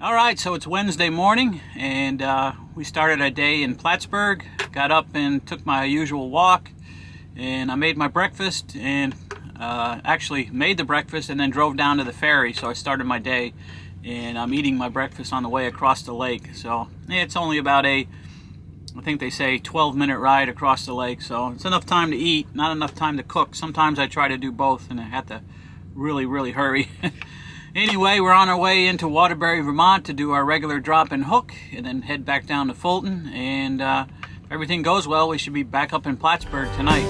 All right, so it's Wednesday morning, and we started our day in Plattsburgh. Got up and took my usual walk, and I made my breakfast, and actually made the breakfast and then drove down to the ferry. So I started my day, and I'm eating my breakfast on the way across the lake. So it's only about I think they say 12-minute ride across the lake. So it's enough time to eat, not enough time to cook. Sometimes I try to do both, and I have to really hurry. Anyway, we're on our way into Waterbury, Vermont to do our regular drop and hook, and then head back down to Fulton. And if everything goes well, we should be back up in Plattsburgh tonight.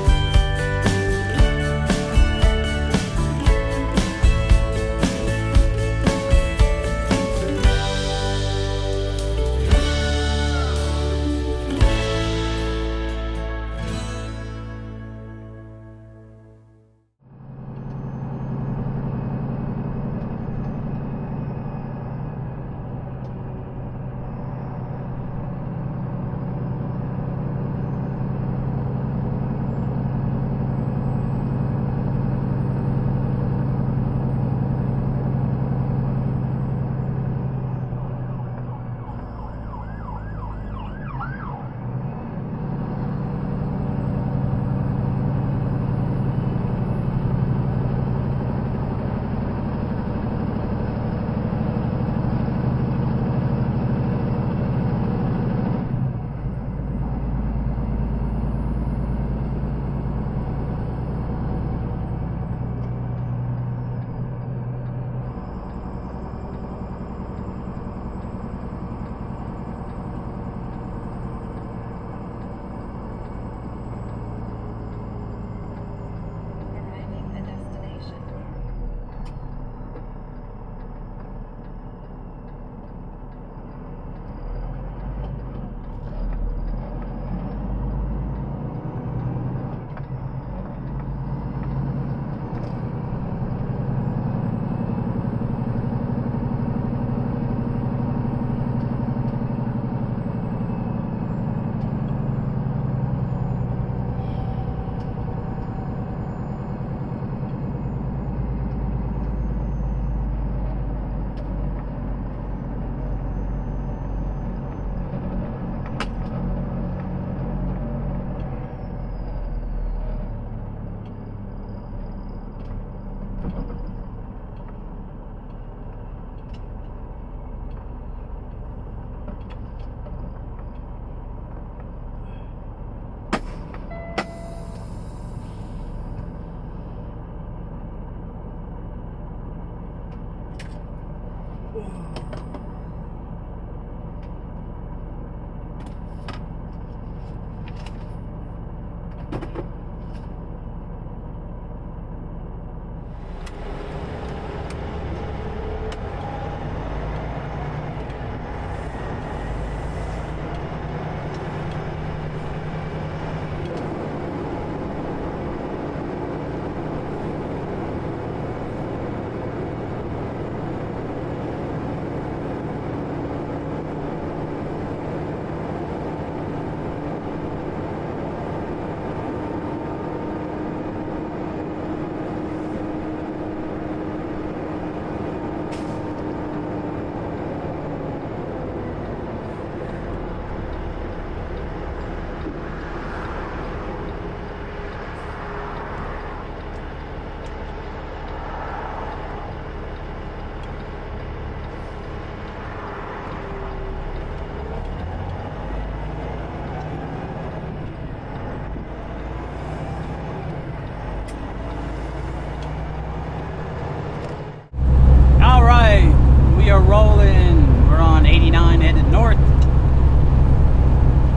We're on 89 headed north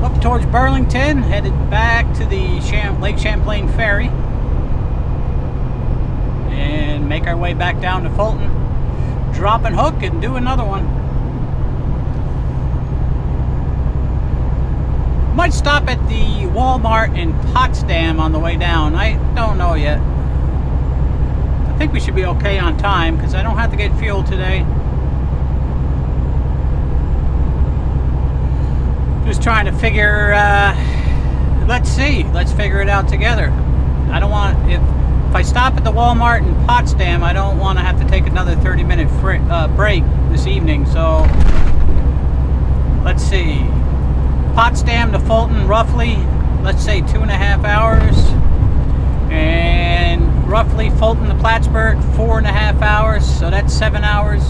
up towards Burlington, headed back to the Lake Champlain ferry, and make our way back down to Fulton, drop and hook and do another one. Might stop at the Walmart in Potsdam on the way down. I don't know yet. I think we should be okay on time because I don't have to get fuel today. Just trying to figure, let's figure it out together. I don't want, if if I stop at the Walmart in Potsdam, I don't want to have to take another 30-minute break this evening. So let's see, Potsdam to Fulton, roughly, let's say 2.5 hours, and roughly Fulton to Plattsburgh, 4.5 hours. So that's 7 hours.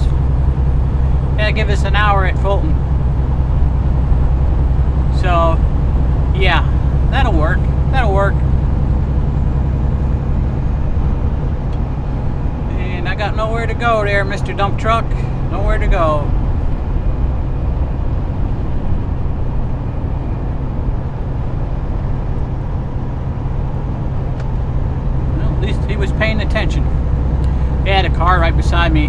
Yeah, give us an hour at Fulton. So yeah, that'll work. That'll work. And I got nowhere to go there, Mr. Dump Truck. Nowhere to go. Well, at least he was paying attention. He had a car right beside me.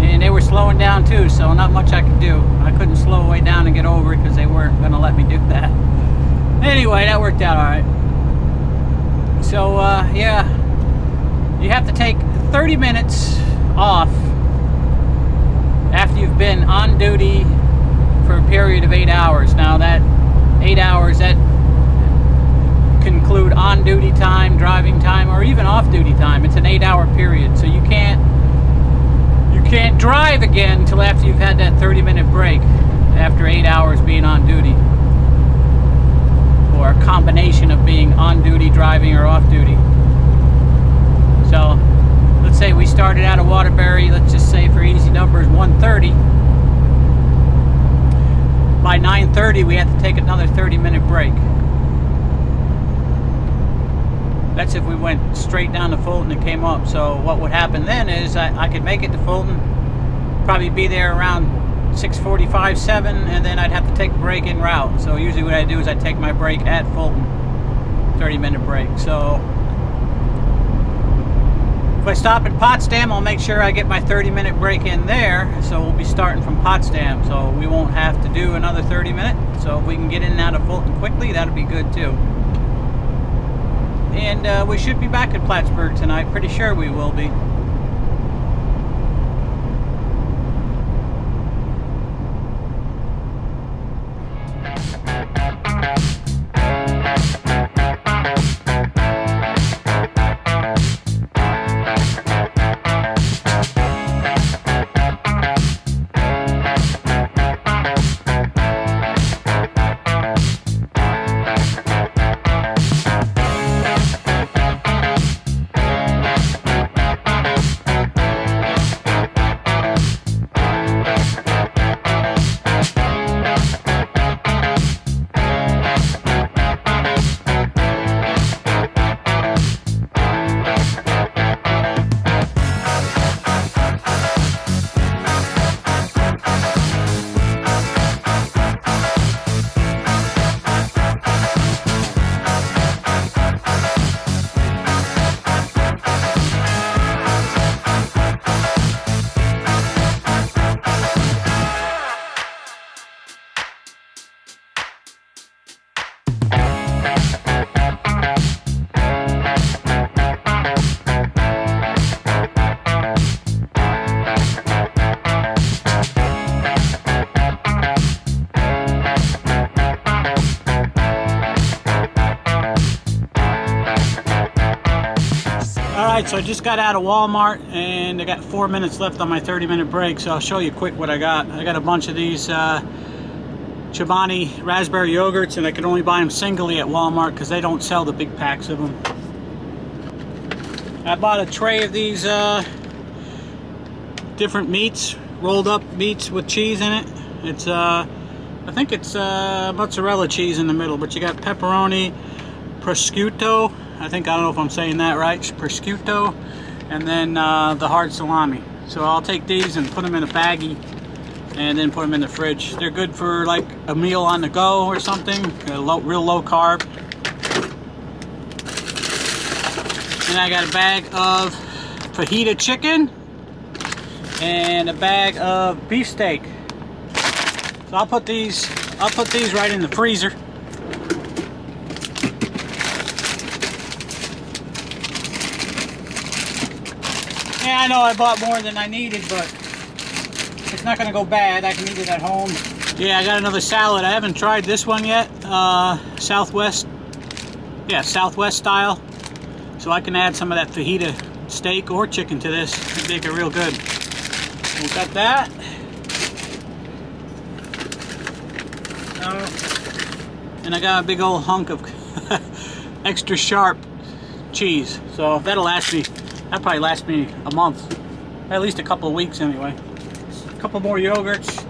And they were slowing down too, so not much I could do. I couldn't slow way down and get over it because they weren't going to let me do that. Anyway, that worked out alright. So, yeah, you have to take 30 minutes off after you've been on duty for a period of 8 hours. Now, that 8 hours, that can include on-duty time, driving time, or even off-duty time. It's an 8-hour period, so you can't drive again until after you've had that 30-minute break after 8 hours being on duty, or a combination of being on duty, driving, or off duty. So let's say we started out of Waterbury, let's just say for easy numbers 1:30. By 9:30 we had to take another 30-minute break. That's if we went straight down to Fulton and came up. So what would happen then is I could make it to Fulton, probably be there around 6:45, 7, and then I'd have to take a break en route. So usually what I do is I take my break at Fulton, 30-minute break. So if I stop at Potsdam, I'll make sure I get my 30-minute break in there. So we'll be starting from Potsdam, so we won't have to do another 30 minutes. So if we can get in and out of Fulton quickly, that'll be good too. And we should be back at Plattsburgh tonight. Pretty sure we will be. Alright, so I just got out of Walmart and I got 4 minutes left on my 30-minute break, so I'll show you quick what I got. I got a bunch of these Chobani raspberry yogurts, and I could only buy them singly at Walmart because they don't sell the big packs of them. I bought a tray of these different meats, rolled up meats with cheese in it. It's I think it's mozzarella cheese in the middle, but you got pepperoni, prosciutto, I don't know if I'm saying that right, prosciutto, and then the hard salami. So I'll take these and put them in a baggie and then put them in the fridge. They're good for like a meal on the go or something, real low carb. And I got a bag of fajita chicken and a bag of beefsteak. So I'll put these right in the freezer. Yeah, I know I bought more than I needed, but it's not going to go bad. I can eat it at home. Yeah, I got another salad. I haven't tried this one yet. Southwest style. So I can add some of that fajita steak or chicken to this and make it real good. We got that. And I got a big old hunk of extra sharp cheese. So that'll probably last me a month. At least a couple of weeks anyway. A couple more yogurts.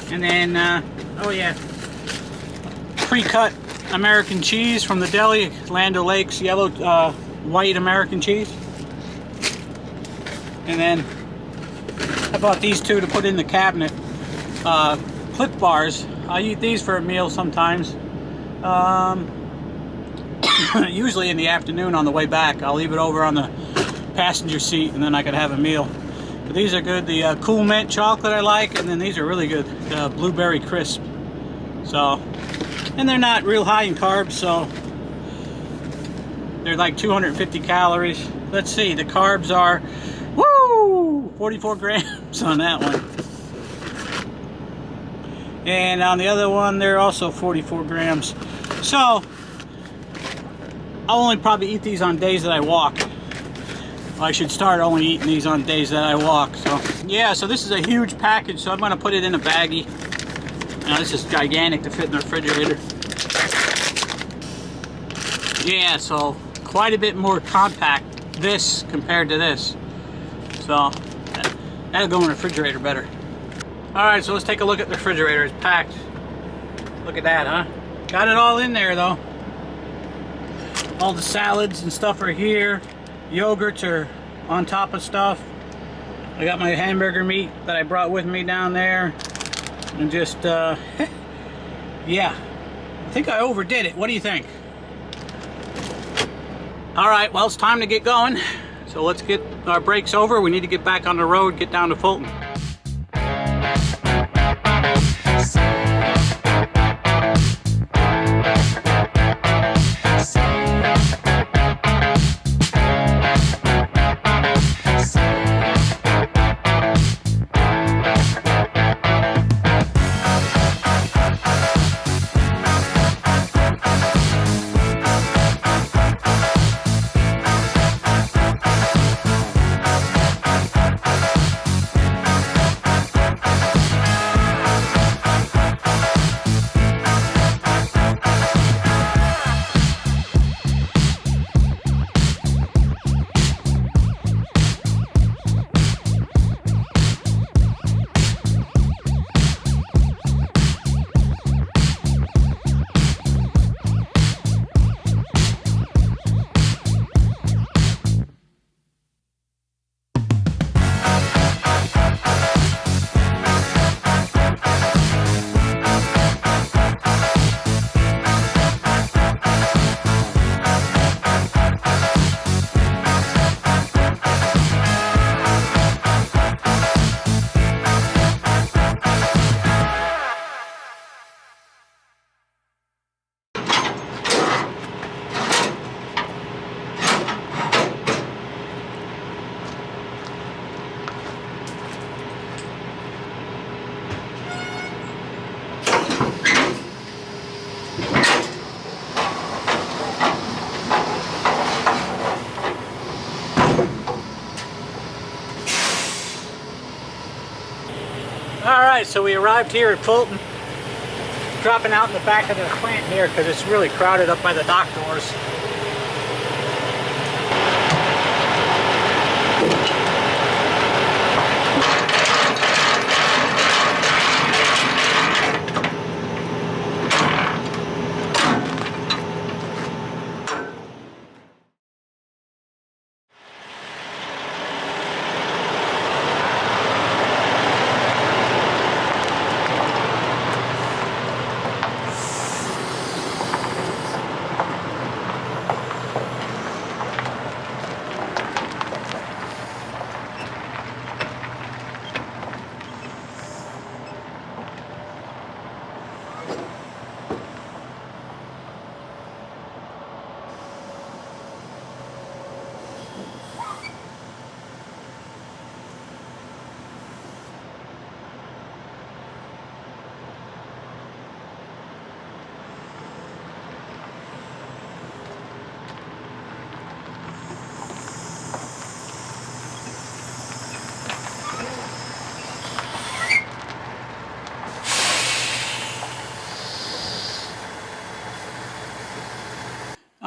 And then, oh yeah, pre-cut American cheese from the deli, Land O'Lakes yellow, white American cheese. And then I bought these two to put in the cabinet. Clip bars. I eat these for a meal sometimes. Usually in the afternoon on the way back. I'll leave it over on the passenger seat and then I can have a meal. But these are good. The Cool Mint chocolate I like, and then these are really good. The blueberry crisp. So, and they're not real high in carbs, so they're like 250 calories. Let's see, the carbs are, 44 grams on that one. And on the other one, they're also 44 grams. So, I'll only probably eat these on days that I walk. I should start only eating these on days that I walk. So, yeah, so this is a huge package, so I'm going to put it in a baggie. Now, this is gigantic to fit in the refrigerator. Yeah, so quite a bit more compact, this compared to this. So, that'll go in the refrigerator better. Alright, so let's take a look at the refrigerator. It's packed. Look at that, huh? Got it all in there, though. All the salads and stuff are here. Yogurts are on top of stuff. I got my hamburger meat that I brought with me down there. And just, yeah. I think I overdid it. What do you think? Alright, well, it's time to get going. So let's get our breaks over. We need to get back on the road, get down to Fulton. Alright, so we arrived here at Fulton, dropping out in the back of the plant here because it's really crowded up by the dock doors.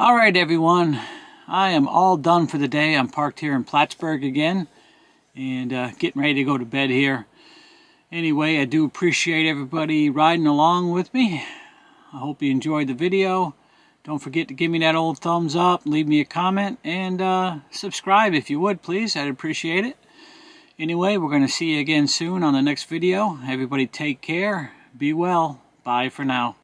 All right, everyone. I am all done for the day. I'm parked here in Plattsburgh again and getting ready to go to bed here. Anyway, I do appreciate everybody riding along with me. I hope you enjoyed the video. Don't forget to give me that old thumbs up, leave me a comment, and subscribe if you would, please. I'd appreciate it. Anyway, we're going to see you again soon on the next video. Everybody take care. Be well. Bye for now.